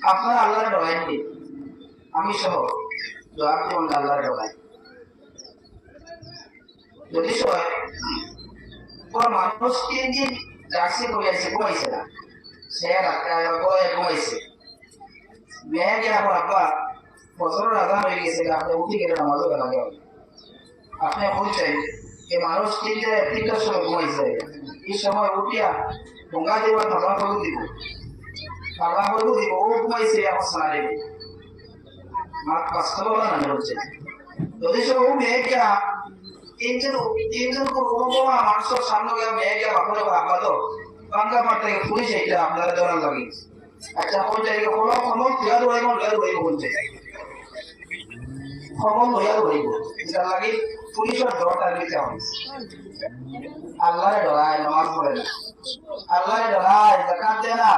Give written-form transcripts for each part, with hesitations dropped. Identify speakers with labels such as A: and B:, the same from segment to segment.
A: আপনারা আল্লাহর ডরাইনি, আমি সহ জবাব দিব আল্লাহর ডরাই। যদি সবাই কোন মানুষ 3 দিন জার্সি করিয়াছে, ঘুমাইছে না, সে রাস্তায় ঘুমাইছে, মেয়ে গিয়ে আমার আব্বা বছরের আজান হয়ে গেছে, আপনি উঠে গেলে নামাজও বেলা দেওয়া, আপনি বলছেন এই মানুষ 3টার সময় ঘুমাইছে, এই সময় উঠিয়া ভঙ্গা দেওয়ার ভাবা করু দিব, ও ঘুমাইছে এখন সারা দেবে বাস্তব না হচ্ছে। যদি সব ও মেয়ে গিয়া তিনজন মানুষের সামনে গিয়া মেয়ে গিয়া বাপরে আব্বা তো বাংলা মাঠ থেকে পুলিশ এটা আপনারা দৌড়ান লাগে। আচ্ছা কোন জায়গায় কোনো খবর লইয়া রইব বলছে, খবর লইয়া রইব, এটা লাগে পুলিশের ডরটা দিতে হবে। আল্লাহর ডরায় নামাজ পড়ে না, আল্লাহর ডরায় যাকাত দেয় না,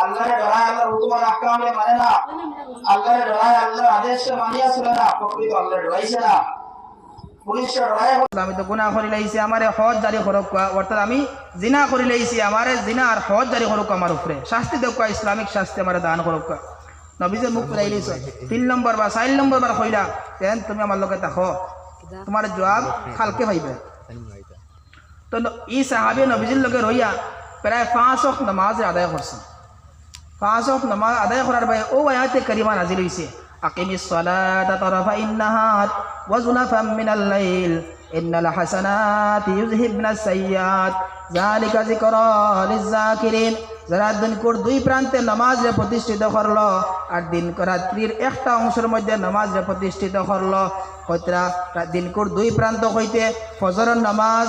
A: আল্লাহর ডরায় আল্লাহর হুকুম আর আহকাম মানে না, আল্লাহর ডরায় আল্লাহর আদেশ মানিয়া চলে না, প্রকৃত আল্লাহর ডরাইছে না। পুলিশের ডরায় আমি তো গুনাহ করি লাইছি, আমারে হজ জারি করক, অর্থাৎ আমি জিনা করি লাইছি, আমারে জিনা আর হজ জারি করক, আমার উপরে শাস্তি দেব, ইসলামিক শাস্তি আমারে দান করক। নবীজের মুখ ফুরাই লাইছ 3 নম্বর বা 4 নম্বর বার কইলা তেন তুমি আমার লগে থাকো, তোমার জবাব খালকে পাইবে। তো এই সাহাবী নবীজির লগে রইয়া প্রায় 5 ওয়াক্ত নামাজ আদায় করছে। 5 ওয়াক্ত নামাজ আদায় করার পরে ও আয়াতে কারিমা নাজিল হইছে, আকিমিস সালাতা তারাফাইন নাহার ওয়া যুলাফাম মিনাল লাইল ইন্নাল হাসানাতি ইউযহিবনাস সাইয়্যাত যালিকা যিকরা লিয-যাকিরিন। যারা দিনকুর 2 প্রান্তে নামাজে প্রতিষ্ঠিত করলো আর দিন রাত্রির একটা অংশের মধ্যে নামাজে প্রতিষ্ঠিত করলো, কতরা দিনকুর 2 প্রান্ত হইতে ফজরের নামাজ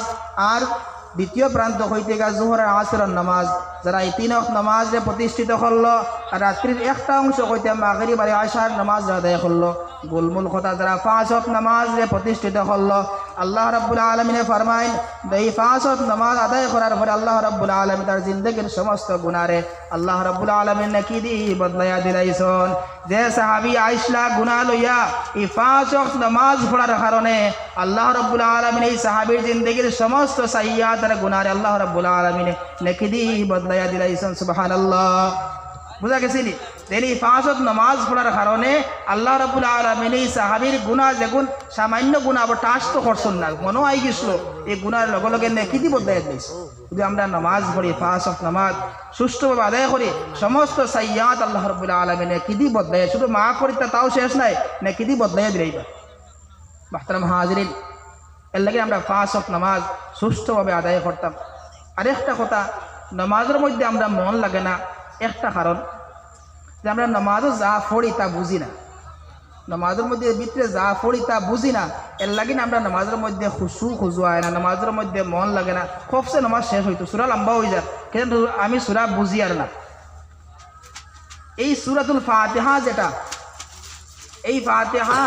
A: আর দ্বিতীয় প্রান্ত হইতে গা জোহর আর আসরের নামাজ, যারা এই 3 ওয়াক্ত নামাজে প্রতিষ্ঠিত করলো আর রাত্রির একটা অংশ হইতে মাগরিব আর আশার নামাজ আদায় করলো, গোলমূল কথা যারা 5 ওয়াক্ত নামাজে প্রতিষ্ঠিত করলো, আল্লাহ রাব্বুল আলামিনে ফরমাইন এই 5 ওয়াক্ত নামাজ আদায় করার পরে আল্লাহ রাব্বুল আলামিন তার জিন্দেগীর সমস্ত গুনাহরে আল্লাহ রাব্বুল আলামিন নাকি দি বদলাইয়া দিলাইছন। যে সাহাবী আইসলা গুনাহ লইয়া এই 5 ওয়াক্ত নামাজ পড়ার কারণে আল্লাহ রাব্বুল আলামিন এই সাহাবীর জিন্দেগীর সমস্ত সাইয়্যাত আর গুনাহরে আল্লাহ রাব্বুল আলামিন নাকি দি বদলাইয়া দিলাইছন। সুবহানাল্লাহ, বুঝা গেছিনি? তেনি 5 ওয়াক্ত নামাজ পড়ার কারণে আল্লাহ রাব্বুল আলামিন এই সাহাবীর গুনাহ যেগুন সামান্য গুনাহ আবার টাচ তো করছেন না, মনে আই গেছিল এই গুনার লগে লগে নেকি দি বদলাইয়া দিয়েছে। যদি আমরা নামাজ পড়ি 5 ওয়াক্ত নামাজ সুষ্ঠুভাবে আদায় করি সমস্ত সাইয়্যাত আল্লাহ রাব্বুল আলামিন নেকি দি বদলাইয়া, শুধু মাফ করি তাও শেষ নাই, নেকি দি বদলাইয়া দিলাইবা। মুহতারাম হাজিরিন, এর লাগে আমরা 5 ওয়াক্ত নামাজ সুষ্ঠুভাবে আদায় করতাম। আরেকটা কথা, নামাজের মধ্যে আমরা মন লাগে না একটা কারণ যে আমরা নামাজও যা পড়ি তা বুঝি না, নামাজের মধ্যে ভিতরে যা পড়ি তা বুঝি না, এর লাগে না আমরা নামাজের মধ্যে খুশু খুজু হয় না, নামাজের মধ্যে মন লাগে না, খবসে নামাজ শেষ হইতো, সূরা লম্বা হয়ে যায়, কিন্তু আমি সূরা বুঝি আর না। এই সূরাতুল ফাতিহা যেটা, এই ফাতিহা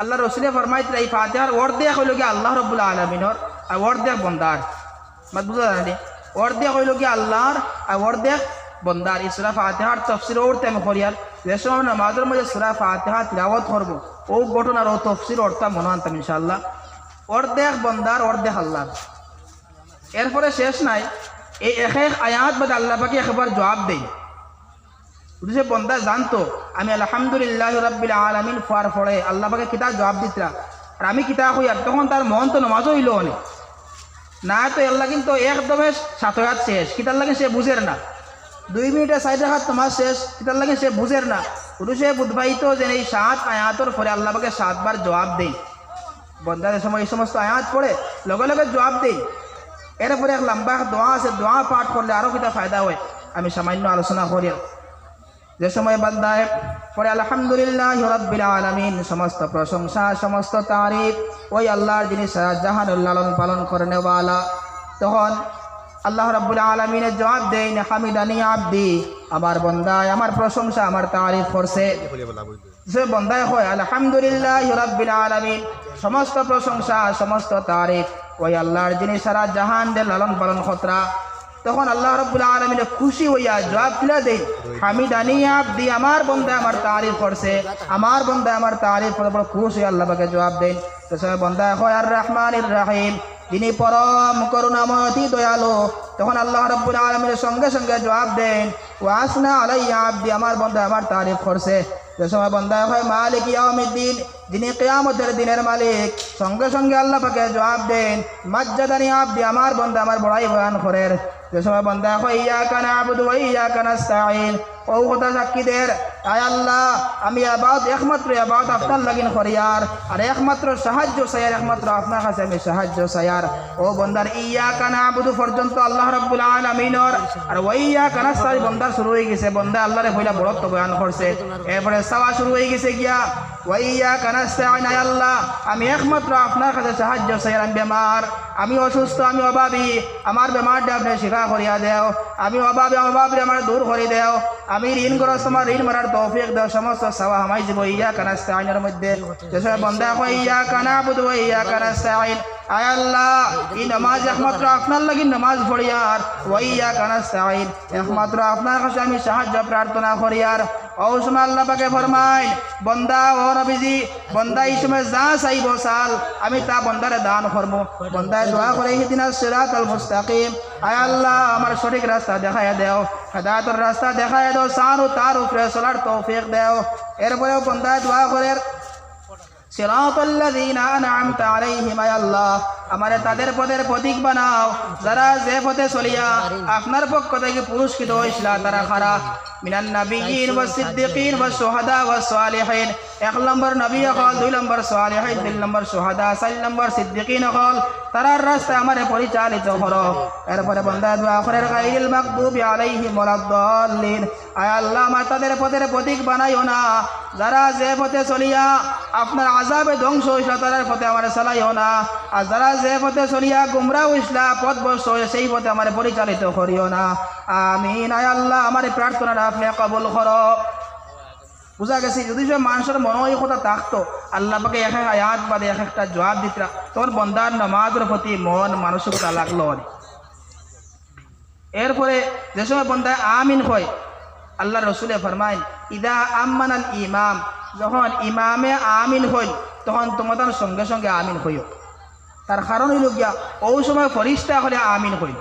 A: আল্লাহ রসুলে ফরমাইতে এই ফাতিহার অর্ধেক হইল গিয়ে আল্লাহ রাব্বুল আলামিনের আর অর্ধেক বন্দার, মানে বুঝা জানি অর্ধেক হইল গিয়ে আল্লাহর আর অর্ধেক বন্দার। এই সূরা ফাতিহার তাফসীর ওরতে আমি করিয়ার যে সময় নামাজের মধ্যে সূরা ফাতিহা তিলাওয়াত করব ও ঘটনার ও তাফসীর অর্থ মনে আনতাম ইনশাআল্লাহ। অর্ধেক বন্দার অর্ধেক আল্লাহর। এরপরে শেষ নাই, এই এক এক আয়াত বাদে আল্লাহ পাকে একবার জবাব দেই। সে বন্দা জানতো আমি আলহামদুলিল্লাহ রাব্বিল আলামিন পড়ার পরে আল্লাহ পাকে কিতা জবাব দিতরা আর আমি কিতা কই, আর তখন তার মন তো নামাজও হইল অনেক না, তো আল্লাহ কিন্তু একদমে 7 আয়াত শেষ, কিতার লাগে সে বুঝের না, 2 মিনিটে 4 রাকাত নামাজ শেষ, কিতার লাগে সে বুঝের না। শুধু সে বুঝবাইত যে এই 7 আয়াতের পরে আল্লাহ পাকে 7 বার জবাব দেই। বন্দাদের সময় এই সমস্ত আয়াত পড়ে লগে লগে জবাব দেই। এরপরে এক লম্বা দোয়া আছে, দোয়া পাঠ করলে আরও কিতা ফায়দা হয়, আমি সামান্য আলোচনা করি। যে সময় বান্দায় পরে আলহামদুলিল্লাহ রাব্বিল আলামিন, সমস্ত প্রশংসা সমস্ত তারিফ ওই আল্লাহর যিনি সারা জাহানের লালন পালন করেন ওয়ালা, তখন আল্লাহ রাব্বুল আলামিনের জবাব দেন হামিদানি আব্দি, আমার বন্দায় আমার প্রশংসা আমার তারিফ করছে। সে বন্দায় হয় আলহামদুলিল্লাহ রাব্বিল আলামিন, সমস্ত প্রশংসা সমস্ত তারিফ ওই আল্লাহর যিনি সারা জাহানের লালন পালন কর্তা। তখন আল্লাহ রাব্বুল আলামিন খুশি হইয়া জবাব দিলা দেন হামিদানি আব্দি, আমার বন্দা আমার তারিফ করছে, আমার বন্দা আমার তারিফ করে বড় খুশি আল্লাহ পাকে জবাব দেন। তো সে বন্দা হয় আর রহমানির রহিম, যিনি পরম করুণাময় অতি দয়ালু। তখন আল্লাহ রাব্বুল আলামিনের সঙ্গে সঙ্গে জবাব দেন, ওয়াসনা আলাইয়া আব্দি, আমার বান্দা আমার তারিফ করছে। যে সময় বান্দা হয় মালিক ইয়াউমিদ্দিন, যিনি কিয়ামতের দিনের মালিক, সঙ্গে সঙ্গে আল্লাহ পাকে জবাব দেন, মাজ্জাদানি আব্দি, আমার বান্দা আমার বড়াই বয়ান করেন। যে সময় বান্দা হয় ইয়াকা না'বুদু ওয়া ইয়াকা নাস্তাঈন, ও কথা সাক্ষীদের, আয় আল্লাহ আমি আবাদ একমাত্র আবাদ আপনার লাগিন করিয়ার, আর একমাত্র সাহায্য চাইয়ার, একমাত্র আপনার কাছে আমি সাহায্য চাইয়ার। ও বন্দার ইয়াকা না'বুদু পর্যন্ত আল্লাহ রাব্বুল আলামিনের, আর ওয়া ইয়াকা নাস্তাঈন বন্দার শুরু হয়ে গেছে। বন্দা আল্লাহরে কইলা বড়ত্ব বয়ান করছে। এরপরে সাওয়া শুরু হয়ে গেছে গিয়া ওয়া ইয়াকা নাস্তাঈন, আয় আল্লাহ আমি একমাত্র আপনার কাছে সাহায্য চাইয়ার। আমি বেমার, আমি অসুস্থ, আমি অভাবী, আমার বেমারটা আপনি শিফা করিয়া দেও। আমি অভাবী, অভাবী আমার দূর করে দেও। আমি ঋণগ্রস্ত, আমার ঋণ মারার তৌফিক দেও। সমস্ত সাওয়া হামাই যাব ইয়াকা নাস্তাঈনের মধ্যে। যেসব বান্দা কয় ইয়াকা না'বুদু ওয়া ইয়াকা নাস্তাঈন, আয় আল্লাহ এই নামাজ একমাত্র আপনার লাগি নামাজ পড়িয়ার, ওয়া ইয়াকা নাস্তাঈন একমাত্র আপনার কাছে আমি সাহায্য প্রার্থনা করিয়ার। ও সময় আল্লাহ পাকে ফরমায়, বন্দা ও নবীজি, বন্দা এই সময় যা চাইব চাল, আমি তা বন্দারে দান করব। বন্দায় দোয়া করে ইহদিনাস সিরাতাল মুস্তাকিম, আয় আল্লাহ আমার সঠিক রাস্তা দেখায় দেও, হেদায়েতের রাস্তা দেখায় দাও, সার ও তার উপরে চলার তৌফিক দেও। এরপরেও বন্দায় দোয়া করে সিরাতাল্লাযীনা আন'আমতা আলাইহিম, আয় আল্লাহ আমারে তাদের পথের প্রতীক বানাও যারা যে পথে চলিয়া আপনার পক্ষ থেকে পুরস্কৃত হইছিল। তারা খারা মিনান নাবিয়্যিন ওয়াস সিদ্দিকিন ওয়াস শুহাদা ওয়াস সালিহিন, 1 নম্বর নবী হল, 2 নম্বর সালিহিন, 3 নম্বর শুহাদা, 4 নম্বর সিদ্দিকিন হল। তারার রাস্তায় আমারে পরিচালিত করো। এরপরে বান্দা দোয়া করে গায়রিল মাগদুবি আলাইহিম ওয়ালাদ-দাল্লিন, আয় আল্লাহ আমার তাদের পথের প্রতীক বানাইও না যারা যে পথে চলিয়া আপনার আযাবে ধ্বংস হইছিল, তাদের পথে আমারে চালাইও না। আর যারা যে পথে চলিয়া গুমরাহ হইছিল, পথভ্রষ্ট হয়ে সেই পথে আমারে পরিচালিত করিও না। আমিন। আয় আল্লাহ আমার এই প্রার্থনাটা আপনি কবুল করো। বুঝা গেছি, যদি সে মানুষের মনে এই কথা থাকতো, আল্লাহ পাকে এক এক আয়াত বাদে এক একটা জবাব দিতরা, তোর বন্দার নামাজের প্রতি মন মানসিকতা লাগলো। এরপরে যে সময় বন্দায় আমিন হয়, আল্লাহ রসুলে ফরমাইন, ইদা আম্মানাল ইমাম, যখন ইমামে আমিন হইল তখন তোমাদের সঙ্গে সঙ্গে আমিন হইও। তার কারণ হইল গিয়া ওই সময় ফরিস্তা হলে আমিন হইল।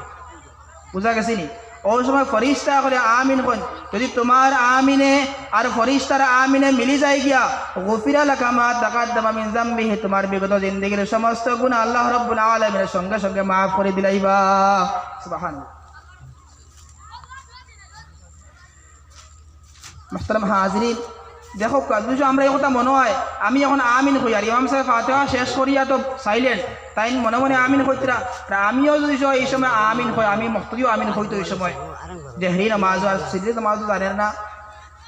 A: বুঝা গেছি নি? ওই সময় ফরিস্তা হলে আমিন হইল। যদি তোমার আমিনে আর ফরিস্তার আমিনে মিলি যায় গিয়া, গুফিরা লাকা মা তাকাদ্দামা মিন যামবিহি, তোমার বিগত জিন্দেগীর সমস্ত গুনাহ আল্লাহ রাব্বুল আলামিনের সঙ্গে সঙ্গে মাফ করে দিলাইবা। সুবহানাল্লাহ। মুহতারাম হাজিরিন, দেখো যদি আমরা এই কথা মনে হয় আমি এখন আমিন হই, আর ইমাম সাহেব ফাতিহা শেষ করিয়া তো সাইলেন্ট, তাই মনে মনে আমিন হইতরা, আমিও যদি এই সময় আমিন হয়, আমি মুক্তদিও আমিন হইতো এই সময়। জেহরি নামাজ আর সিদরি নামাজও জানেন না,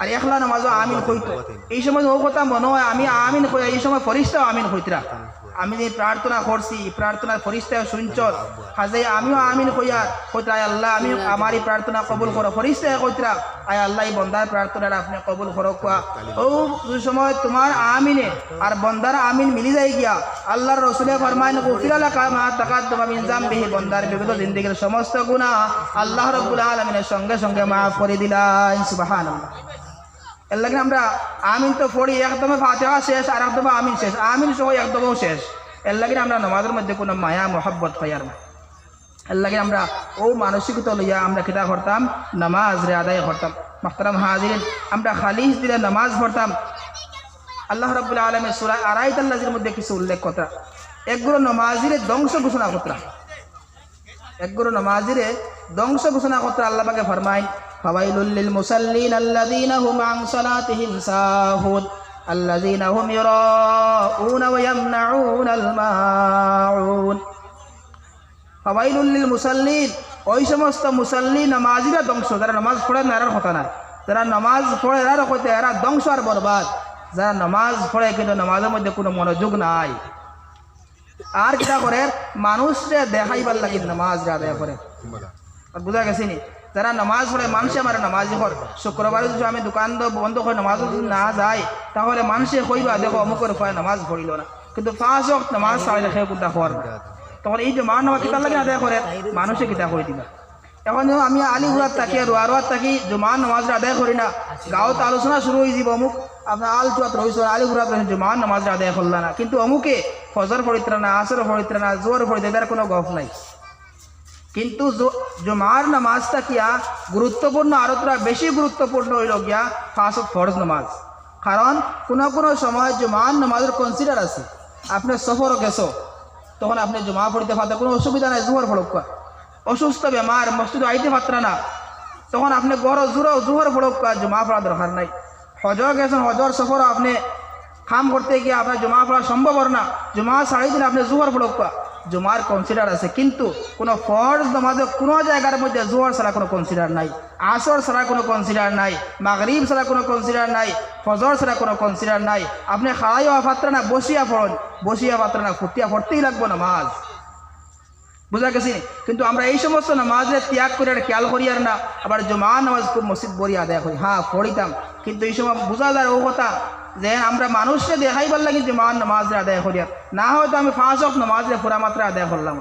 A: আর একলা নামাজও আমিন হইতো। এই সময় ও কথা মনে হয় আমি আমিন হই, এই সময় ফরিস্তাও আমিন হইতরা। আমি যে প্রার্থনা করছি, প্রার্থনার ফরিস্তাও শুনছ, হাজে আমিও আমিন হইয়া কইতরা, আয় আল্লাহ আমি আমার এই প্রার্থনা কবুল করো। ফরিস্তায় কইতরা, আয় আল্লাহ এই বন্দার প্রার্থনাটা আপনি কবুল করো। ও সময় তোমার আমিনে আর বন্দার আমিন মিলি যায় গিয়া, আল্লাহর রাসূলে ফরমায়েন, গুফিরা লাকা মা তাকাদ্দামা মিন যামবিহি, বন্দার বিগত জিন্দেগীর সমস্ত গুনাহ আল্লাহ রাব্বুল আলামিনের সঙ্গে সঙ্গে মাফ করে দিলেন। সুবহানাল্লাহ। এর লাগে আমরা আমিন তো পড়ি, একদমে ফাতিহা শেষ আর একদমে আমিন শেষ, আমিন সহ একদমও শেষ। এর লাগে আমরা নামাজের মধ্যে কোনো মায়া মোহাব্বত পাইয়ার না। এর লাগে আমরা ও মানসিকতা লইয়া আমরা কিতা করতাম, নামাজ রে আদায় করতাম। মুহতারাম হাজিরিন, আমরা খালিস দিলে নামাজ পড়তাম। আল্লাহ রাব্বুল আলামিন সূরা আরাইতাল্লাজির মধ্যে কিছু উল্লেখ করা, একগুলো নামাজিরে ধ্বংস ঘোষণা করা, একগুলো নামাজিরে ধ্বংস ঘোষণা করা। আল্লাহ পাকে ফরমায়, ফাওয়াইলুল লিল মুসাল্লিন আল্লাযীনা হুম আন সালাতিহিম সাহুন আল্লাযীনা হুম ইউরাউনা ওয়া ইয়ামনাউনাল মাউন। ফাওয়াইলুল লিল মুসাল্লিন, ওই সমস্ত মুসাল্লি নামাজিরা ধ্বংস, যারা নামাজ পড়ে না এরার কথা না, যারা নামাজ পড়ে এরার কথা, এরা ধ্বংস আর বরবাদ। যারা নামাজ পড়ে কিন্তু নামাজের মধ্যে কোনো মনোযোগ নাই, আর কিটা করে মানুষরে দেখাইবার লাগে নামাজ আদায় করে। বুঝা গেছে নি? যারা নামাজ পড়ে মানুষে আমার নামাজি হর, শুক্রবার যদি আমি দোকান বন্ধ করে নামাজ যদি না যায়, তাহলে মানুষে কইবা দেখো অমুকের ভয় নামাজ পড়িল না, কিন্তু 5 ওয়াক্ত নামাজ ছাড়া দেখে কোনটা হওয়ার। তখন এই যে মান নামাজ কিতা লাগে আদায় করে, মানুষে কিতা করে দিবা। এখন আমি আলিগুড়ার থাকি আর রোয়ার থাকি জুমান নামাজটা আদায় করি না, গাঁৱত আলোচনা শুরু হয়ে যাব অমুক
B: আপনার আল চুয়াত রয়েছে আলি ঘুরাত রয়েছে জুমার নামাজ আদায় করল না, কিন্তু অমুকে ফজর পড়িত্রা না, আসর পড়িত্রা না, জোর পড়িতে এদের কোনো গফ নাই। কিন্তু জুমার নামাজটা কিয়া গুরুত্বপূর্ণ, আরো তোরা বেশি গুরুত্বপূর্ণ হইল গিয়া ফাঁসত ফরজ নামাজ। কারণ কোনো সময় জুমার নামাজের কনসিডার আছে। আপনি সফরও গেছো, তখন আপনি জুমা পড়িতে পারতে কোনো অসুবিধা নাই, জোহর পড়ক। অসুস্থ বেমার মসজিদে আইতে পাত্রা না, তখন আপনি গড় জোহর পড়ক, জুমা পড়া দরকার নাই। হজর গেছেন, হজর সফর আপনি খাম করতে গিয়ে আপনার জুমা পড়া সম্ভব না, জুমা সাড়ে দিন আপনি জোহর পড়ক, জুমার কনসিডার আছে। কিন্তু কোনো ফরজ নামাজে কোনো জায়গার মধ্যে জোহর ছাড়া কোনো কনসিডার নাই, আসর ছাড়া কোনো কনসিডার নাই, মাগরিব ছাড়া কোনো কনসিডার নাই, ফজর ছাড়া কোনো কনসিডার নাই। আপনি খাড়াইয়া পাত্রা না, বসিয়া পড়েন, বসিয়া পাত্রা না, ফুটিয়া পড়তেই লাগবো নামাজ। বুঝা গেছি? কিন্তু আমরা এই সমস্ত নামাজে ত্যাগ করে খেয়াল করি আর না, আবার জুমা নামাজ খুব মসজিদ বড়ি আদায় করি, হ্যাঁ পড়িতাম, কিন্তু এই সময় বোঝা যায় ও কথা যে আমরা মানুষকে দেখাইবার লাগে জুমার নামাজে আদায় করি, না হয়তো আমি 5 ওয়াক্ত নামাজে পুরা মাত্রা আদায় করলাম।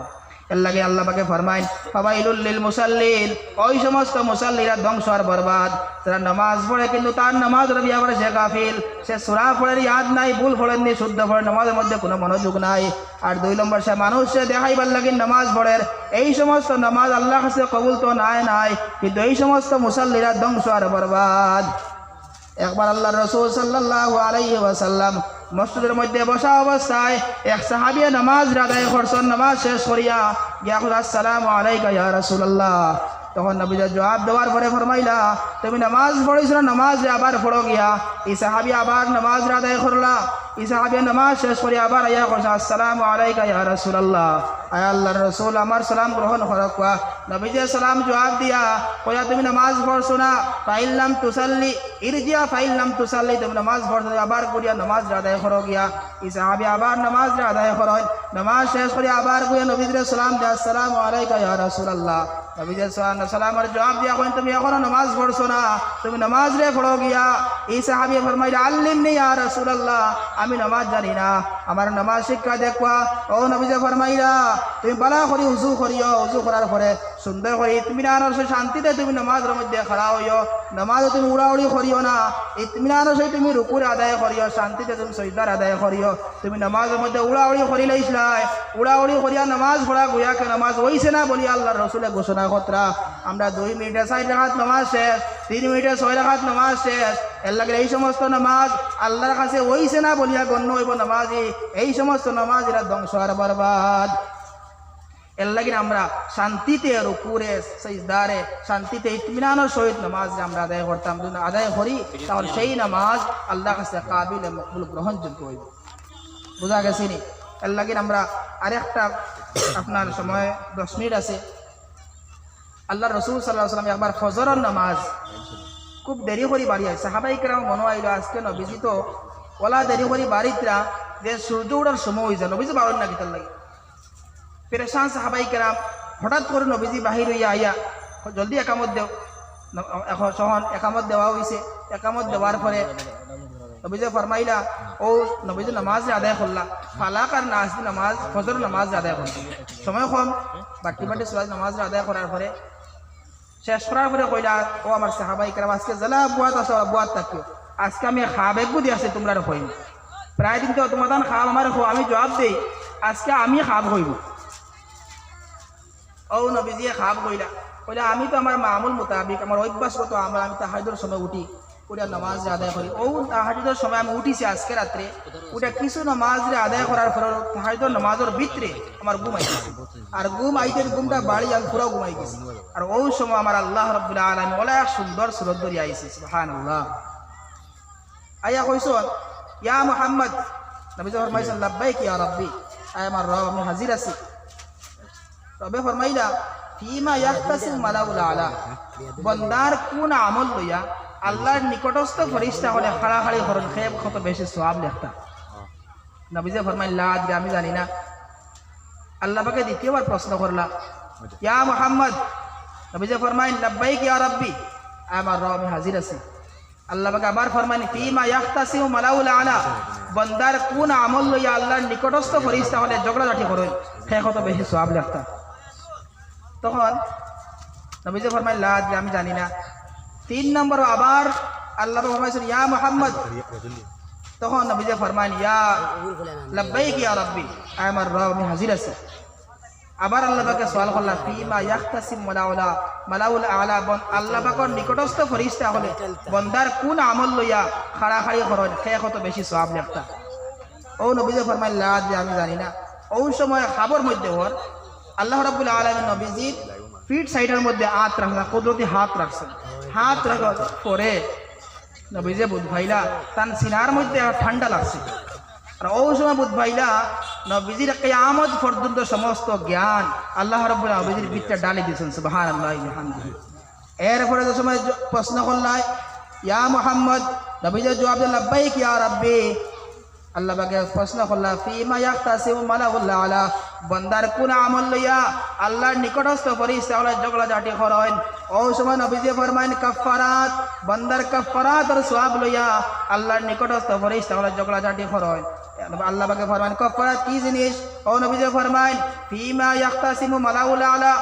B: এর লাগে আল্লাহ পাকে ফরমাইন ফাওয়াইলুল লিল মুসাল্লিন, ওই সমস্ত মুসাল্লিরা ধ্বংস আর বরবাদ যারা নামাজ পড়ে কিন্তু তার নামাজ রবি আবার সে গাফিল, সে সূরা পড়ের ইয়াদ নাই, ভুল পড়েননি, শুদ্ধ পড়ে, নামাজের মধ্যে কোনো মনোযোগ নাই। আর 2 নম্বর সে মানুষকে দেখাইবার লাগে নামাজ পড়ে, এই সমস্ত নামাজ আল্লাহ কাছে কবুল তো নাই, কিন্তু এই সমস্ত মুসাল্লিরা ধ্বংস আর বরবাদ। একবার আল্লাহ রাসূল সাল্লাল্লাহু আলাইহি ওয়াসাল্লাম মসজিদের মধ্যে বসা অবস্থায় এক সাহাবিয়া নামাজ আদায় করছেন, নামাজ শেষ করিয়া গিয়া কইল আসসালামু আলাইকা ইয়া রাসূলুল্লাহ। তখন নবী জবাব দেওয়ার পরে ফরমাইলা তুমি নামাজ পড়িস না, নামাজ আবার পড়ো গিয়া। এই সাহাবী আবার নামাজ আদায় করলা, এই সাহাবী নামাজ শেষ করিয়া আবার আয়া কইছে আসসালামু আলাইকা ইয়া রাসূলুল্লাহ, আয় আল্লাহর রাসূল আমার সালাম গ্রহণ করক। নবী সালাম জবাব দিয়া কইয়া তুমি নামাজ পড়ছো না, ফাইল্লাম তুসাল্লি ইরজিয়া ফাইল্লাম তুসাল্লি, তুমি নামাজ পড়ছো আবার করিয়া নামাজ আদায় করো গিয়া। এই সাহাবী আবার নামাজ আদায় করেন, নামাজ শেষ করিয়া আবার কইয়া নবী সালাম দিয়া আসসালামু আলাইকা ইয়া রাসূলুল্লাহ। নবী সালামের জবাব দিয়া কইন তুমি এখনো নামাজ পড়ছো না, তুমি নামাজ রে পড়ো গিয়া। এই সাহাবী ফরমাইলা আল্লিমনি ইয়া রাসূলুল্লাহ, আমি নামাজ জানি না, আমার নামাজ শিক্ষা দেখবা। ও নবী ফরমাইলা তুমি বালা করি উযু করিও, উযু করার পরে সুন্দর করে ইতমিনানের সহিত শান্তিতে তুমি নামাজের মধ্যে খাড়া হইও, নামাজ তুমি উড়াউড়ি করিও না, ইতমিনানের সহিত তুমি রুকুর আদায় করিও, শান্তিতে তুমি সিজদার আদায় করিও। তুমি নামাজের মধ্যে উড়াউড়ি করিলেইছলাই, উড়াউড়ি করিয়া নামাজ পড়া গুয়াকে নামাজ হইছে না বলি আল্লাহর রাসূলে ঘোষণা কতরা। আমরা 2 মিনিটে 4 রাকাত নামাজ শেষ, 3 মিনিটে 6 রাকাত নামাজ শেষ, এর লাগে এই সমস্ত নামাজ আল্লাহর কাছে হইছে না বলিয়া গণ্য হইব নামাজি, এই সমস্ত নামাজ এরা ধ্বংস আর বরবাদ। এর লাগে আমরা শান্তিতে রুকুরে সিজদারে শান্তিতে ইতমিনানের সহিত নামাজ আমরা আদায় করতাম, যদি আদায় করি তাহলে সেই নামাজ আল্লাহর কাছে কাবিল মকবুল গ্রহণযোগ্য হইব। বুঝা গেছে নি? এর লাগে আমরা আরেকটা আপনার সময় 10 মিনিট আছে। আল্লাহ রাসূল সাল্লাল্লাহু আলাইহি ওয়াসাল্লাম একবার ফজরের নামাজ খুব দেরি করে বাড়ি আয়, সাহাবাই কেরাম মনে আইল আজকে নবীজি তো ওলা দেরি করে বাড়িতরা যে সূর্য ওঠার সময় হয়ে যায়, নবীজি বাড়েন না কিতার লাগে পেরেশান সাহাবাই কেরাম। হঠাৎ করে নবীজি বাহির হইয়া আইয়া জলদি একামত দেও, এখন সহন একামত দেওয়া হয়েছে। একামত দেওয়ার পরে নবীজি ফরমাইলা ও নবীজি নামাজ আদায় করলা, ফালাক আর নাস নামাজ ফজর নামাজ আদায় করছে, সময় কম, বাটি সবাই নামাজ আদায় করার পরে শেষ করার পরে কইলা ও আমার সাহাবাই কেরাম আজকে জেলা বুয়াত আছে, বুয়াত থাকিও, আজকে আমি খাবেগ বুঝি আছে তোমরা কইম, প্রায় দিন তো তোমার খাব আমার আমি জবাব দেই আজকে আমি খাব হইব। ও নবীজিয়ে খাব কইলা, কইলা আমি তো আমার মামুল মোতাবিক আমার অভ্যাসগত আমরা আমি তাহাজুদের সময় উঠি, ওটা নামাজ আদায় করি। ও তাহাজুদের সময় আমি উঠিছি আজকে রাত্রে, ওটা কিছু নামাজ আদায় করার পর তাহাজুদের নামাজের ভিতরে আমার ঘুম আইতেছে, আর ঘুম আইতে ঘুমটা বাড়ি আমি পুরো ঘুমাই গেছি। আর ওই সময় আমার আল্লাহ রাব্বুল আলামিন ওলা সুন্দর সুরত ধরে আইছে, সুবহানাল্লাহ। আয়া কইছো ইয়া মুহাম্মদ, নবী ফরমাইছেন লাব্বাইক ইয়া রাব্বি, আয় আমার রব আমি হাজির আছি। রবে ফরমাইলা ফিমা ইয়াহতাসিল মালাউল আলা, বন্দার কোন আমল লইয়া আল্লাহর নিকটস্থ ফেরেশতা হলে খাড়াখাড়ি হরণ খেয়ে কত বেশি সওয়াব লেখতা। নবীজি ফরমাইলা আজকে আমি জানি না। আল্লাহ পাকে দ্বিতীয়বার প্রশ্ন করলা ইয়া মুহাম্মদ, নবীজি ফরমাইন লাব্বাইক ইয়া রাব্বি, আয় আমার রব আমি হাজির আছি। আল্লাহ পাকে আবার ফরমাইন ফিমা ইয়াহতাসিল মালাউল আলা, বন্দার কোন আমল লইয়া আল্লাহর নিকটস্থ ফেরেশতা হলে ঝগড়াঝাটি করেন খেয়ে কত বেশি সওয়াব লেখতা। তখন নবীজি ফরমাইলা আজকে আমি জানি না। 3 নম্বর আবার আল্লাহ ফরমাইছেন ইয়া মুহাম্মদ, তখন নবীজি ফরমান ইয়া লাব্বাইক ইয়া রাব্বি, আমার রব আমি হাজির আছি। আবার আল্লাহ পাকে সওয়াল করলা ফিমা ইয়াখতাসিম মালাউল আলা, আল্লাহ পাকের নিকটস্থ ফেরেশতা হলে বান্দার কোন আমল লইয়া খাড়াখাড়ি করেন সে কত বেশি সওয়াব লেখতা। ও নবীজি ফরমান লা আদরি, আমি জানি না। ওই সময় খাবর মধ্যে ওর আল্লাহ রাব্বুল আলামিন নবীজির ফিট সাইডের মধ্যে হাত রাখা, কুদরতি হাত রাখছেন। হাত রাখার পরে নবীজি বুধ ভাইলা তার সিনার মধ্যে ঠান্ডা লাগছে। আর ওই সময় বুধ ভাইলা নবীজির কিয়ামত পর্যন্ত সমস্ত জ্ঞান আল্লাহ রাব্বুল আলামিন নবীজির ভিতরে ডালি দিয়েছেন। সুবহানাল্লাহি ওয়া বিহামদিহি। এরপরে যে সময় প্রশ্ন করলাই ইয়া মুহাম্মদ, নবীজি জবাব দিলেন লাব্বাইক ইয়া রাব্বি। আল্লাহ পাকে প্রশ্ন করলা ফিমা ইয়াখতাসিমু মালাউল আলা, বান্দার কোন আমল লইয়া আল্লাহর নিকটস্থ ফেরেশতা হলে ঝগড়া ঝাঁটি করেন। ওই সময় নবীজি ফরমাইন কাফারাত, বান্দার কাফারাত আর সওয়াব লইয়া আল্লাহর নিকটস্থ ফেরেশতা হলে ঝগড়া ঝাঁটি করেন। আল্লাহ পাকে ফরমাইন কাফারাত কি জিনিস? ও নবীজি ফরমাইন ফিমা ইয়াখতাসিমু মালাউল আলা।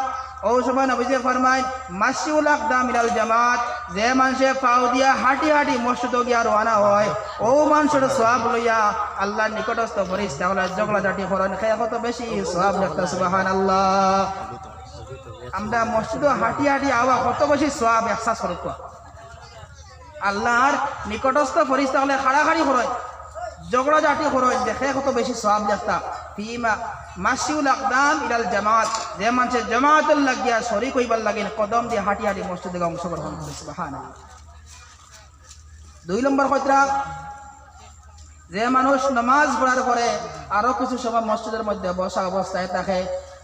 B: ওই সময় নবীজি ফরমাইন মাসিউল আকদাম ইলাল জামাত, যে মানুষে পাও দিয়া হাঁটি হাঁটি মসজিদ গিয়া রওনা হয় ও মানুষের সওয়াব লইয়া আল্লাহর নিকটস্থ ফেরেশতা হলে ঝগড়া ঝাঁটি করেন সে কত বেশি সওয়াব লেখতা। সুবহানাল্লাহ। আমরা মসজিদে হাঁটি হাঁটি আওয়া কত বেশি সওয়াব এহসাস করব। আল্লাহর নিকটস্থ ফেরেশতা হলে খাড়াখাড়ি করেন ঝগড়া ঝাঁটি করেন দেখে কত বেশি সওয়াব লেখতা। ফিমা মাসিউল আকদাম ইলাল জামাত, যে মানুষের জামাতের লাগিয়া শরীক হইবার লাগে কদম দিয়ে হাঁটি হাঁটি মসজিদে অংশগ্রহণ করে। সুবহানাল্লাহ। 2 নম্বর কথা, যে মানুষ নামাজ পড়ার পরে আরো কিছু সময় মসজিদের মধ্যে বসা অবস্থায় থাকে,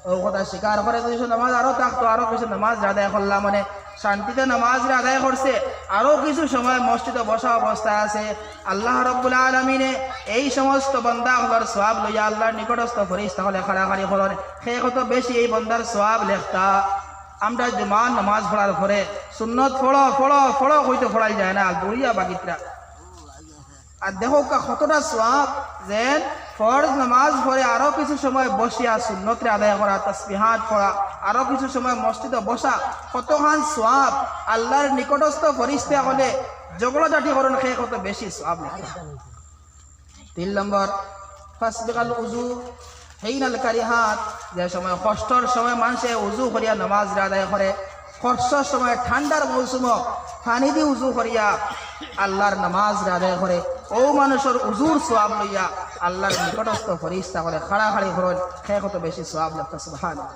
B: ও কথা স্বীকার করে কিছু নামাজ আরো থাকতো, আরো কিছু নামাজ আদায় করলাম মানে শান্তিতে নামাজ আদায় করছে, আরো কিছু সময় মসজিদে বসা অবস্থায় আছে, আল্লাহ রাব্বুল আলামিনে এই সমস্ত বান্দা হলার সওয়াব লইয়া আল্লাহর নিকটস্থ ফেরেশতা হলে খাড়াখাড়ি করেন সে কত বেশি এই বান্দার সওয়াব লেখতা। আমরা জুমার নামাজ পড়ার পরে সুন্নত ফড়ো ফড়ো ফড়ো হইতে ফড়াই যায় না, দড়িয়া বাকিতরা। আর দেখো কতটা সওয়াব যে ফরজ নামাজ পড়ে আরো কিছু সময় বসিয়া সুন্নতরে আদায় করা, তাসবিহাত পড়া, আরো কিছু সময় মসজিদে বসা, কতখান সওয়াব আল্লাহর নিকটস্থ ফেরেশতা হলে ঝগড়া ঝাঁটি করেন সে কত বেশি সওয়াব লেখা। 3 নম্বর ফাসবিগাল উযু হেইনাল কারিহাত, যে সময় কষ্টর সময় মানুষে উযু করিয়া নামাজ আদায় করে, কষ্টর সময় ঠান্ডার মৌসুম পানি দিয়ে উযু করিয়া আল্লাহর নামাজ আদায় করে ও মানুষের উযুর সওয়াব লইয়া আল্লাহর নিকটস্থ ফেরেশতা হলে খাড়াখাড়ি করেন সে কত বেশি সওয়াব লেখা। সুবহানাল্লাহ।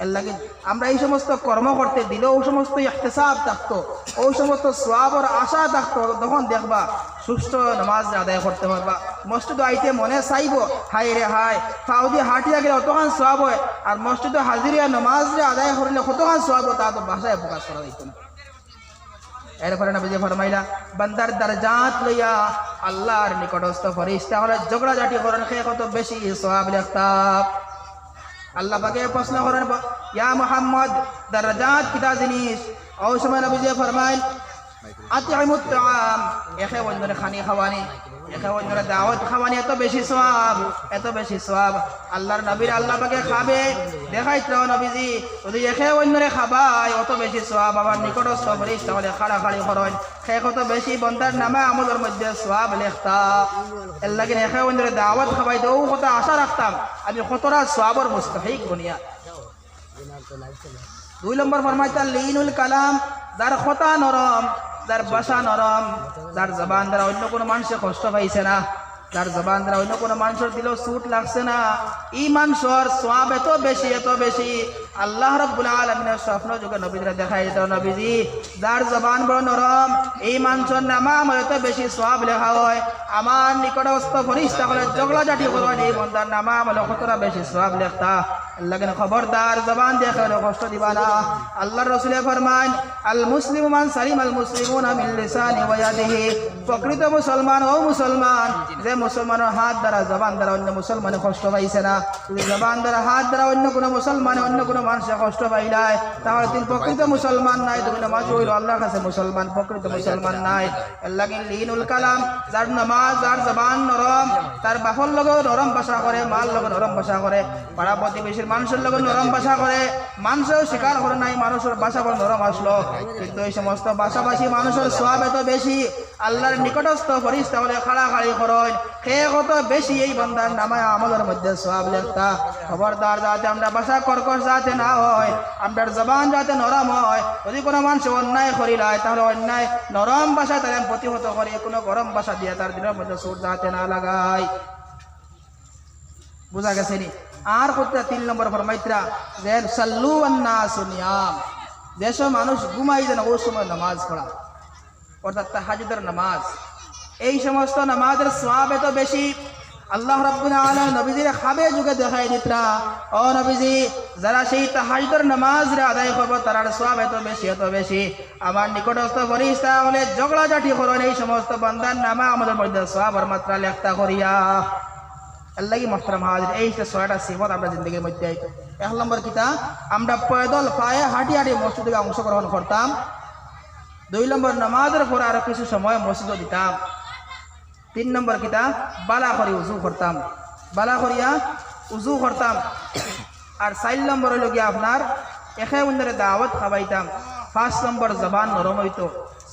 B: এর লাগে আমরা এই সমস্ত কর্ম করতে দিলেও ওই সমস্ত ইহতিসাব থাকতো, ওই সমস্ত সওয়াবের আশা থাকতো, তখন দেখবা সুষ্ঠু নামাজ আদায় করতে পারবা। মসজিদে আইতে মনে চাইব হাই রে হাই পাও দিয়ে হাঁটিয়া গেলে অতখান সওয়াব হয়, আর মসজিদে হাজিরিয়া নামাজ আদায় করলে কতখান সওয়াব তা তো ভাষায় প্রকাশ করা যাইত না। এরপরে নবীজি ফরমাইলা বান্দার দরজাত লইয়া আল্লাহর নিকটস্থ ফেরেশতা হলে ঝগড়া ঝাঁটি করেন সে কত বেশি সওয়াব লেখতা। আল্লাহ পাকে প্রশ্ন করেন ইয়া মুহাম্মদ দরজাত কিতা জিনিস? ওই সময় নবীজি ফরমাইল আতিমুত তাআম, একে অন্যরে খানি খাওয়ানি, একে অন্যরে দাওয়াত খাওয়ানি, এত বেশি সওয়াব, এত বেশি সওয়াব। আল্লাহর নবীর আল্লাহ পাকে খাবে দেখাইতো নবীজি যদি একে অন্যরে খাবাই অত বেশি সওয়াব। আবার নিকটস্থ ফেরেশতা হলে খাড়াখাড়ি করেন সে কত বেশি বন্দার নামে আমলের মধ্যে সওয়াব লেখতা। এর লাগে একে অন্যরে দাওয়াত খাওয়াইতে ও কথা আশা রাখতাম আমি কতটা সওয়াবের মুস্তাহিক বনিয়া। 2 নম্বর ফরমাইতা লিনুল কালাম, যার কথা নরম, যার ভাষা নরম, যার জবান দ্বারা অন্য কোনো মানুষে কষ্ট পাইছে না, যার জবান দ্বারা অন্য কোনো মানুষের দিলেও সুট লাগছে না, এই মানুষের সওয়াব এত বেশি এত বেশি। আল্লাহ রাব্বুল আলামিনের স্বপ্ন যুগে নবীরা দেখাই দিত নবীজি যার জবান বড় নরম এই মানুষের নামা আমার এত বেশি সওয়াব লেখা হয়, আমার নিকটস্থ ফেরেশতা হলে ঝগড়া ঝাঁটি করবেন এই বন্দার নামা আমার কতটা বেশি সওয়াব লেখতা। আল্লাহকে খবরদার জবান দিয়ে কষ্ট দিবা না। আল্লাহর রাসূল ফরমান আল মুসলিমু মান সালিম আল মুসলিমুনা মিন লিসানি ওয়া ইয়াদিহি, প্রকৃত মুসলমান ও মুসলমান যে মুসলমানের হাত দ্বারা জবান দ্বারা অন্য মুসলমানে কষ্ট পাইছে না। যদি জবান দ্বারা হাত দ্বারা অন্য কোনো মুসলমানে অন্য কোনো মানুষে কষ্ট পাইলাই তাহলে তিনি প্রকৃত মুসলমান নাই। তুমি নামাজ হইল আল্লাহর কাছে মুসলমান, প্রকৃত মুসলমান নাই। আল্লাহকে লিনুল কালাম, যার নামাজ যার জবান নরম, তার বাপর লগেও নরম ভাষা করে, মার লগে নরম ভাষা করে, পাড়া প্রতিবেশীর হয়েছে মানুষের লোক নরম ভাষা করে, মানুষও স্বীকার করে নাই মানুষের ভাষা বড় নরম আসলো, কিন্তু এই সমস্ত ভাষাভাষী মানুষের সওয়াব এত বেশি, আল্লাহর নিকটস্থ ফেরেশতা হলে খাড়াখাড়ি করেন কে কত বেশি এই বান্দার নামায় আমাদের মধ্যে সওয়াব লেখতা। খবরদার যাতে আমরা ভাষা কর্কশ যাতে না হয়, আপনার জবান যাতে নরম হয়। যদি কোনো মানুষ অন্যায় করিলায় তাহলে অন্যায় নরম ভাষা তার প্রতিহত করে, কোনো গরম ভাষা দিয়ে তার দিনের মধ্যে সুর যাতে না লাগায়। বুঝা গেছে নি? আর কথা 3 নম্বর ফরমাইত্রা যে সাল্লু আন-নাসু নিয়াম, যেসব মানুষ ঘুমাই যেন ওই সময় নামাজ পড়া, অর্থাৎ তাহাজ্জুদের নামাজ। এই সমস্ত নামাজের সওয়াব এত বেশি, আল্লাহ রাব্বুল আলামিন নবীজির খাবে যুগে দেখাই দিতরা, ও নবীজি যারা সেই তাহাজ্জুদের নামাজ রে আদায় করবে তার সওয়াব এত বেশি এত বেশি। আমার নিকটস্থ ফেরেশতা হলে ঝগড়া ঝাঁটি করেন এই সমস্ত বান্দার নামে আমাদের মধ্যে সওয়াবের মাত্রা লেখতা করিয়া। আল্লাহ কি মুহতারাম হাজির, এই যে 6টা সিফত আমরা জিন্দগির মধ্যে আইতো। 1 নম্বর কিতা আমরা পয়দল পায়ে হাঁটি হাঁটি মসজিদে অংশগ্রহণ করতাম। 2 নম্বর নামাজের পরে আরো কিছু সময় মসজিদে দিতাম। 3 নম্বর কিতা বালা করি উজু করতাম, বালা করিয়া উজু করতাম। আর 4 নম্বর হইল গিয়া আপনার একে অন্যের দাওয়াত খাওয়াইতাম। 5 নম্বর জবান নরম হইতো।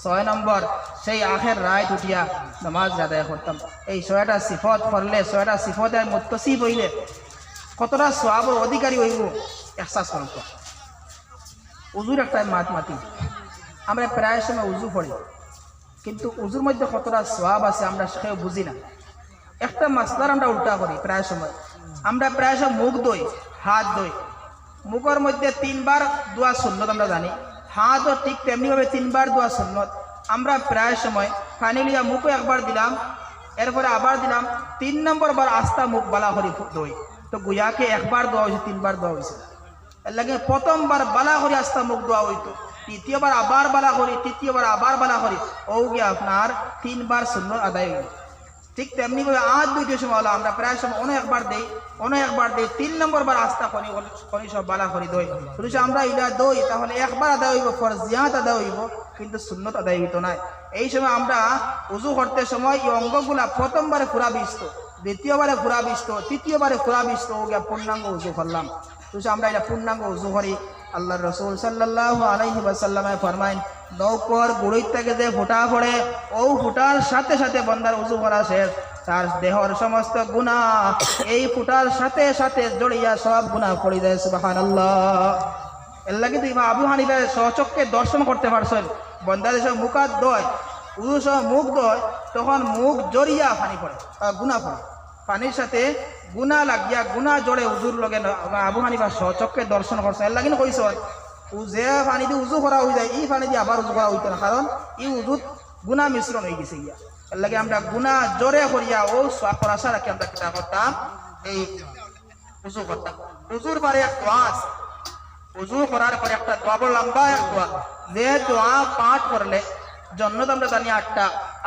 B: 6 নম্বর সেই আখের রাত উঠিয়া নামাজ আদায় করতাম। এই 6টা সিফত করলে, 6টা সিফতের মুত্তসিফ হইলে কতটা সওয়াবের অধিকারী হইব এহসাস করত। উজুর একটা মাতি আমরা প্রায় সময় উজু পড়ি, কিন্তু উজুর মধ্যে কতটা সওয়াব আছে আমরা সেটাও বুঝি না। একটা মাসলার আমরা উল্টা করি প্রায় সময়, আমরা প্রায় সময় মুখ দই হাত দই, মুখের মধ্যে 3 বার দোয়া সুন্নত আমরা জানি, হাতও ঠিক তেমনিভাবে 3 বার দোয়া সুন্নত। আমরা প্রায় সময় পানি লিয়া মুখও একবার দিলাম, এরপরে আবার দিলাম, 3 নম্বর বার আস্তা মুখ বালা করি দই, তো গুয়াকে একবার দোয়া হয়েছে 3 বার দোয়া হয়েছে। এর লাগে প্রথমবার বালা করি আস্তা মুখ দোয়া হইতো, তৃতীয়বার আবার বালা করি, তৃতীয়বার আবার বালা করি, ও গিয়ে আপনার 3 বার সুন্নত আদায় হইল। ঠিক তেমনি ভাবে আজ 2টি সময় হলো আমরা প্রায় সময় একবার দেই 3 নম্বর বার আস্তা করি সব বালা করি দই। যদি আমরা ইলা দই তাহলে একবার আদায় হইব, ফরজিয়াত আদায় হইব, কিন্তু সুন্নত আদায় হইতো না। এই সময় আমরা উজু করতে সময় এই অঙ্গগুলা প্রথমবারে পুরা বিষ্ট, দ্বিতীয়বারে পুরা বিষ্ট, তৃতীয়বারে পুরা বিষ্ট, ও গিয়া পূর্ণাঙ্গ উজু করলাম। যদি আমরা এটা পূর্ণাঙ্গ উজু করি, আল্লাহর রাসূল সাল্লাল্লাহু আলাইহি ওয়াসাল্লামে ফরমাইন নৌকর গুড়ির থেকে যে ফুটা পড়ে ও ফুটার সাথে সাথে বান্দার উজু করা শেষ, তার দেহর সমস্ত গুনাহ এই ফুটার সাথে সাথে জড়িয়া সব গুনাহ পড়ে যায়। সুবহানাল্লাহ। এর লাগে তো ইমাম আবু হানিফা সচক্ষে দর্শন করতে পারছেন, বান্দা যেসব মুখাত দয় উজু সহ মুখ দয় তখন মুখ জড়িয়া পানি পড়ে, গুনাহ পড়ে, পানির সাথে গুনা লাগিয়া গুনা জড়ে উজুর লগে আবু হানিফা সচক্ষে দর্শন করছে। এর লাগিন কইস যে পানি দিয়ে উজু করা হয়ে যায় এই পানি দিয়ে আবার উজু করা হইতো না, কারণ এই উজুত গুনা মিশ্রণ হয়ে গেছে গিয়া। এর লাগে আমরা গুনা জোরে করিয়া ও করার আশা রাখি আমরা কিতা করতাম, এই উজু করতাম। উজুর পরে এক দোয়া আছে, উজু করার পরে একটা দোয়া, বড় লম্বা এক দোয়া, যে দোয়া পাঠ করলে জন্নত আমরা জানি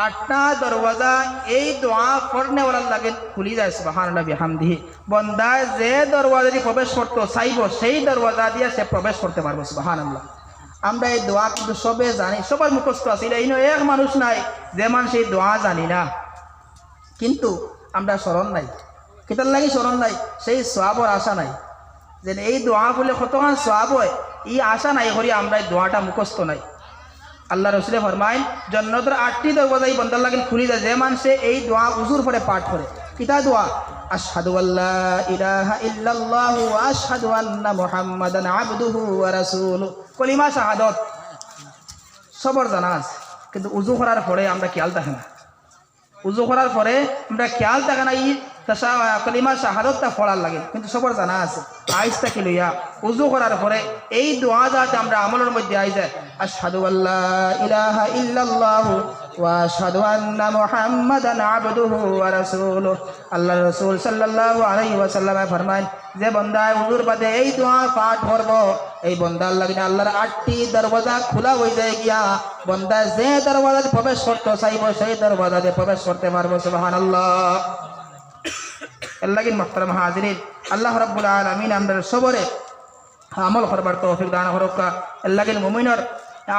B: 8টা দরওয়াজা এই দোয়া পড়নেওয়ালার লাগে খুলি যায়। সুবহানাল্লাহ বিহামদিহি। বান্দা যে দরওয়াজা দিয়ে প্রবেশ করতে চাইব সেই দরওয়াজা দিয়ে সে প্রবেশ করতে পারবো। সুবহানাল্লাহ। আমরা এই দোয়া কিন্তু সবে জানি, সবার মুখস্থ আছে, এই এক মানুষ নাই যে মানুষ এই দোয়া জানি না, কিন্তু আমরা স্মরণ নাই। কিতার লাগি স্মরণ নাই? সেই সওয়াবের আশা নাই, যে এই দোয়া বলে কতক্ষণ সওয়াব হয় এই আশা নাই করি আমরা এই দোয়াটা মুখস্থ নাই। আল্লাহ রসুলে ফরমাইন জান্নাতের 8টি দরওয়াজা এই বান্দার লাগি খুলি যায় যে মানুষে এই দোয়া উজুর পরে পাঠ করে। কিতা দোয়া? আশহাদু আল্লা ইলাহা ইল্লাল্লাহু ওয়া আশহাদু আন্না মুহাম্মাদান আবদুহু ওয়া রাসূলুহু। কলিমা শাহাদাত সবার জানা আছে, কিন্তু উজু করার পরে আমরা খেয়াল থাকে না। উজু করার পরে আমরা খেয়াল থাকে না এই কলিমা শাহাদাতটা পড়ার লাগে, কিন্তু সবার জানা আছে। আইসটা কি লইয়া উজু করার পরে এই দোয়া যাতে আমরা আমলের মধ্যে আই যায়, আশহাদু আল্লা ইলাহা ইল্লাল্লাহু ওয়া আশহাদু আন্না মুহাম্মাদান আবদুহু ওয়া রাসূলুহু। আল্লাহর রাসূল সাল্লাল্লাহু আলাইহি ওয়াসাল্লাম ফরমান যে বান্দা উজুর বাদে এই দোয়া পাঠ করব এই বান্দার লাগি আল্লাহর 8টি দরওয়াজা খোলা হয়ে যায় গিয়া, বান্দা যে দরওয়াজাতে প্রবেশ করতে চাইব সেই দরওয়াজাতে প্রবেশ করতে পারবো। সুবহানাল্লাহ। আল্লাহিন মুহতারাম হাজিরিন, আল্লাহ রাব্বুল আলামিন আমরা সবরে আমল করবার তৌফিক দান করুক। আল্লাহিন মুমিনের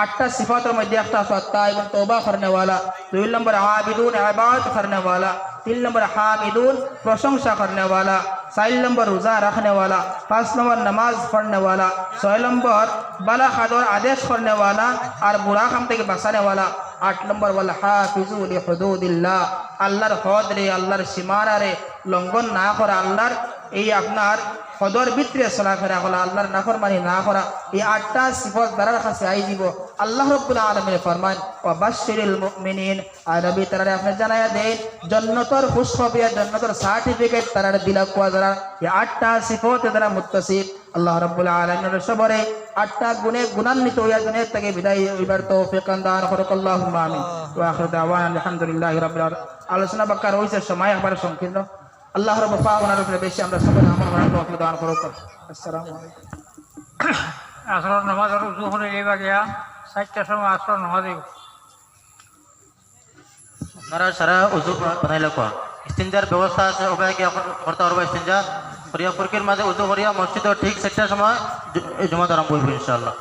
B: 8টা সিফাতের মধ্যে একটা সত্তা এবং তওবা করনে वाला, 2 নম্বর আবিদুন ইবাদত করনে वाला, 3 নম্বর হামিদুন প্রশংসা করনে वाला, 4 नंबर रोज़ा रखने वाला, 5 नंबर नमाज पढ़ने वाला, 6 नंबर बाला खादर आदेश करने वाला और बुरा काम থেকে বাঁচাने वाला, 8 नंबर वाला हाफिजु लिहुदुदिल्लाह আল্লাহর হদ রে আল্লাহর সীমানা রে লঙ্ঘন না করা, আল্লাহর এই আপনার হদর ভিতরে চলাফেরা করা, আল্লাহর নাফরমানি না করা, এই 8টা সিফত দ্বারা কাছে আই দিব। আল্লাহ রাব্বুল আলামিন ফরমান ওয়া বাশশিরিল মুমিনিন, আর নবী তারা আপনি জানায়া দেন জান্নাতের খুশখবরি, জান্নাতের সার্টিফিকেট তারা দিলা কোয়া দ্বারা এই 8টা সিফত দ্বারা মুত্তাসিফ। আল্লাহ রাব্বুল আলামিনের সবরে 8টা গুণে গুণান্বিত হইয়া দুনিয়া থেকে বিদায় হইবার তৌফিক দান করুক, আল্লাহুম্মা আমিন। ওয়া আখিরু দাওয়ানা আলহামদুলিল্লাহি রাব্বিল আলামিন। আলোচনা বাক্য রয়েছে, সময় একবারে সংকীর্ণ। আল্লাহ রব পাওনার উপরে বেশি আমরা সবাই আমল করার তৌফিক দান করুক। আসসালামু আলাইকুম।
C: আসর নামাজ আর উজু করে এইবার গিয়া 4টার সময় আসর নামাজ
D: আপনারা সারা উজু বানাইলে কোয়া ইস্তিনজার ব্যবস্থা আছে, ওখানে কি করতে পারবো ইস্তিনজা করিয়া ফুরকির মাঝে উজু করিয়া মসজিদে ঠিক 4টার সময় জমা আরম্ভ হইব ইনশাআল্লাহ।